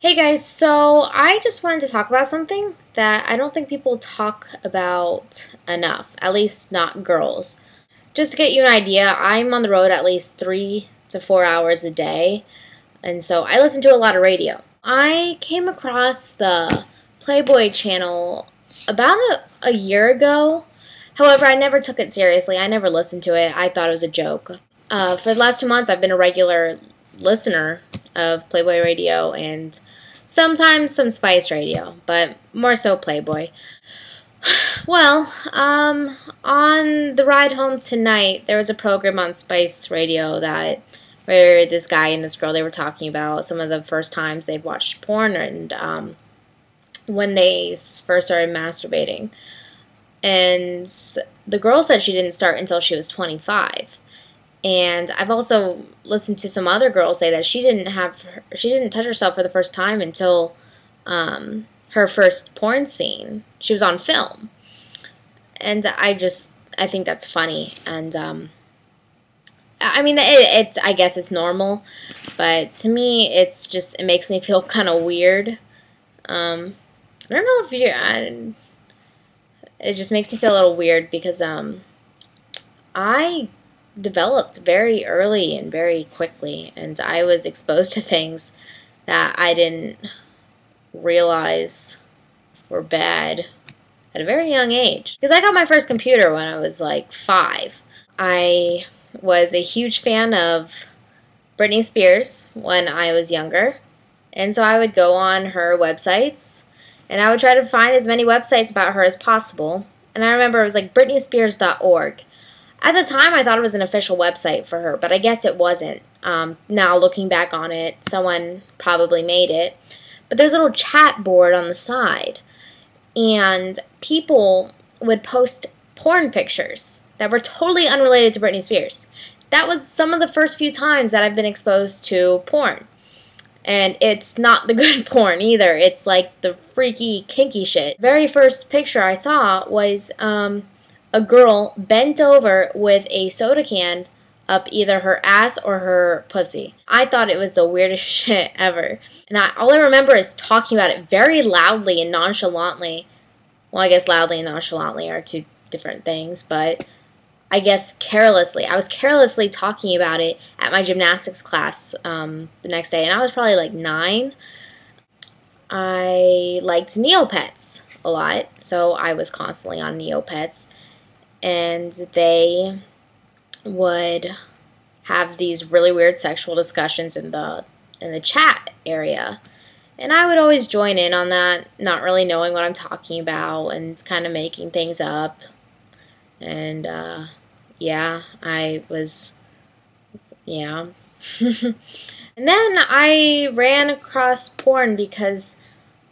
Hey guys, so I just wanted to talk about something that I don't think people talk about enough, at least not girls. Just to get you an idea, I'm on the road at least 3 to 4 hours a day, and so I listen to a lot of radio. I came across the Playboy channel about a year ago. However, I never took it seriously. I never listened to it. I thought it was a joke. For the last 2 months, I've been a regular listener of Playboy radio and sometimes some Spice radio, but more so Playboy. Well, on the ride home tonight, there was a program on Spice radio where this guy and this girl, they were talking about some of the first times they've watched porn and when they first started masturbating. And the girl said she didn't start until she was 25. And I've also listened to some other girls say that she didn't touch herself for the first time until her first porn scene. She was on film. And I think that's funny. And I mean, I guess it's normal, but to me, it makes me feel kind of weird. I don't know if it just makes me feel a little weird because I developed very early and very quickly, and I was exposed to things that I didn't realize were bad at a very young age. Because I got my first computer when I was like 5. I was a huge fan of Britney Spears when I was younger, and so I would go on her websites and I would try to find as many websites about her as possible. And I remember it was like BritneySpears.org. At the time, I thought it was an official website for her, but I guess it wasn't. Now, looking back on it, someone probably made it. But there's a little chat board on the side, and people would post porn pictures that were totally unrelated to Britney Spears. That was some of the first few times that I've been exposed to porn. And it's not the good porn either. It's like the freaky, kinky shit. Very first picture I saw was a girl bent over with a soda can up either her ass or her pussy. I thought it was the weirdest shit ever. And all I remember is talking about it very loudly and nonchalantly. Well, I guess loudly and nonchalantly are two different things, but I guess carelessly. I was carelessly talking about it at my gymnastics class the next day, and I was probably like 9. I liked Neopets a lot, so I was constantly on Neopets. And they would have these really weird sexual discussions in the chat area. And I would always join in on that, not really knowing what I'm talking about and kind of making things up. And, yeah. And then I ran across porn because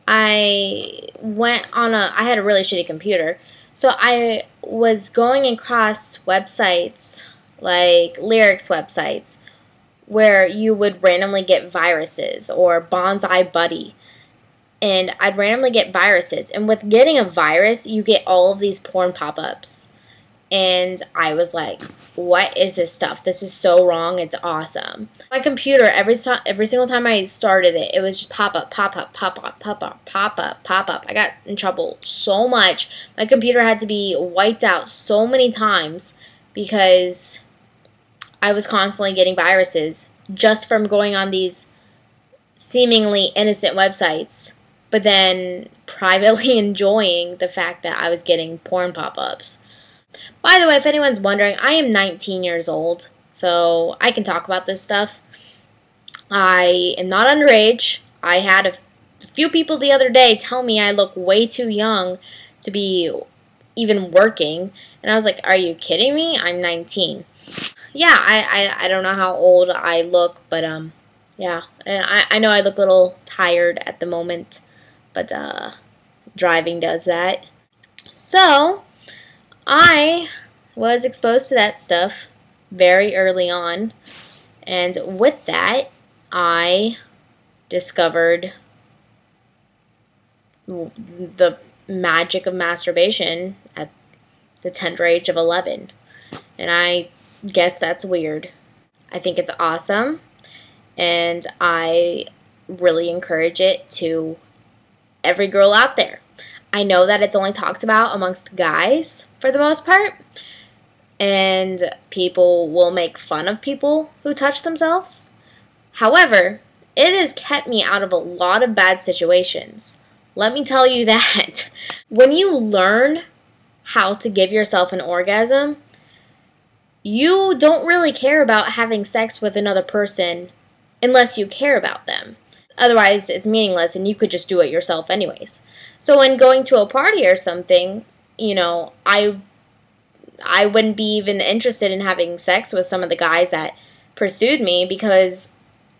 I had a really shitty computer. So I was going across websites, like lyrics websites, where you would randomly get viruses, or Bonsai Buddy. And I'd randomly get viruses. And with getting a virus, you get all of these porn pop-ups. And I was like, what is this stuff? This is so wrong. It's awesome. My computer, every single time I started it, it was just pop up, pop up, pop up, pop up, pop up, pop up. I got in trouble so much. My computer had to be wiped out so many times because I was constantly getting viruses just from going on these seemingly innocent websites, but then privately enjoying the fact that I was getting porn pop-ups. By the way, if anyone's wondering, I am 19 years old, so I can talk about this stuff. I am not underage. I had a few people the other day tell me I look way too young to be even working, and I was like, are you kidding me? I'm 19. Yeah, I don't know how old I look, but yeah, I know I look a little tired at the moment, but driving does that. So I was exposed to that stuff very early on, and with that, I discovered the magic of masturbation at the tender age of 11, and I guess that's weird. I think it's awesome, and I really encourage it to every girl out there. I know that it's only talked about amongst guys for the most part, and people will make fun of people who touch themselves. However, it has kept me out of a lot of bad situations. Let me tell you that. When you learn how to give yourself an orgasm, you don't really care about having sex with another person unless you care about them. Otherwise, it's meaningless and you could just do it yourself anyways. So when going to a party or something, you know, I wouldn't be even interested in having sex with some of the guys that pursued me because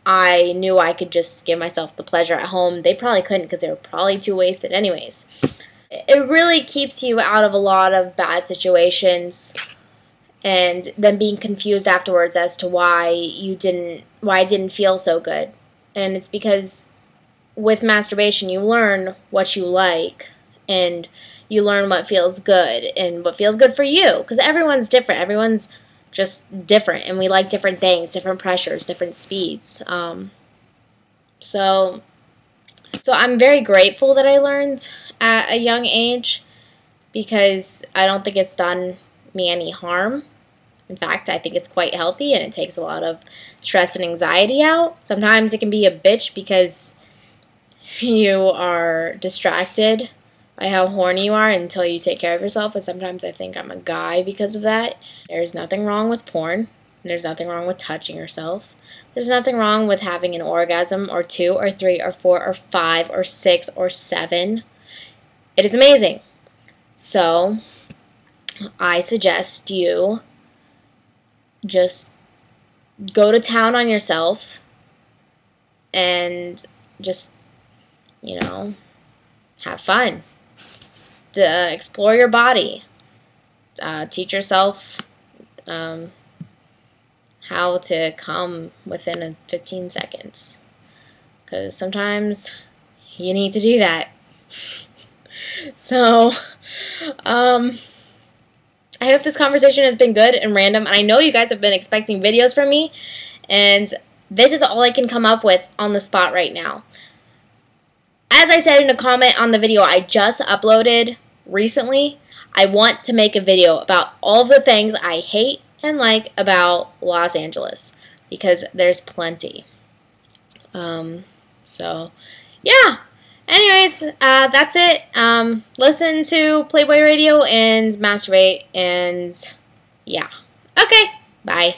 I knew I could just give myself the pleasure at home. They probably couldn't because they were probably too wasted anyways. It really keeps you out of a lot of bad situations, and then being confused afterwards as to why it didn't feel so good. And it's because with masturbation, you learn what you like, and you learn what feels good, and what feels good for you. Because everyone's different. Everyone's just different, and we like different things, different pressures, different speeds. So I'm very grateful that I learned at a young age, because I don't think it's done me any harm. In fact, I think it's quite healthy, and it takes a lot of stress and anxiety out. Sometimes it can be a bitch because you are distracted by how horny you are until you take care of yourself, and sometimes I think I'm a guy because of that. There's nothing wrong with porn, and there's nothing wrong with touching yourself. There's nothing wrong with having an orgasm, or 2, or 3, or 4, or 5, or 6, or 7. It is amazing. So, I suggest you just go to town on yourself and just, you know, have fun. Explore your body. Teach yourself how to come within 15 seconds. Because sometimes you need to do that. So, I hope this conversation has been good and random. And I know you guys have been expecting videos from me. And this is all I can come up with on the spot right now. As I said in a comment on the video I just uploaded recently, I want to make a video about all the things I hate and like about Los Angeles, because there's plenty. So, yeah. Anyways, that's it. Listen to Playboy Radio and masturbate, and yeah. Okay, bye.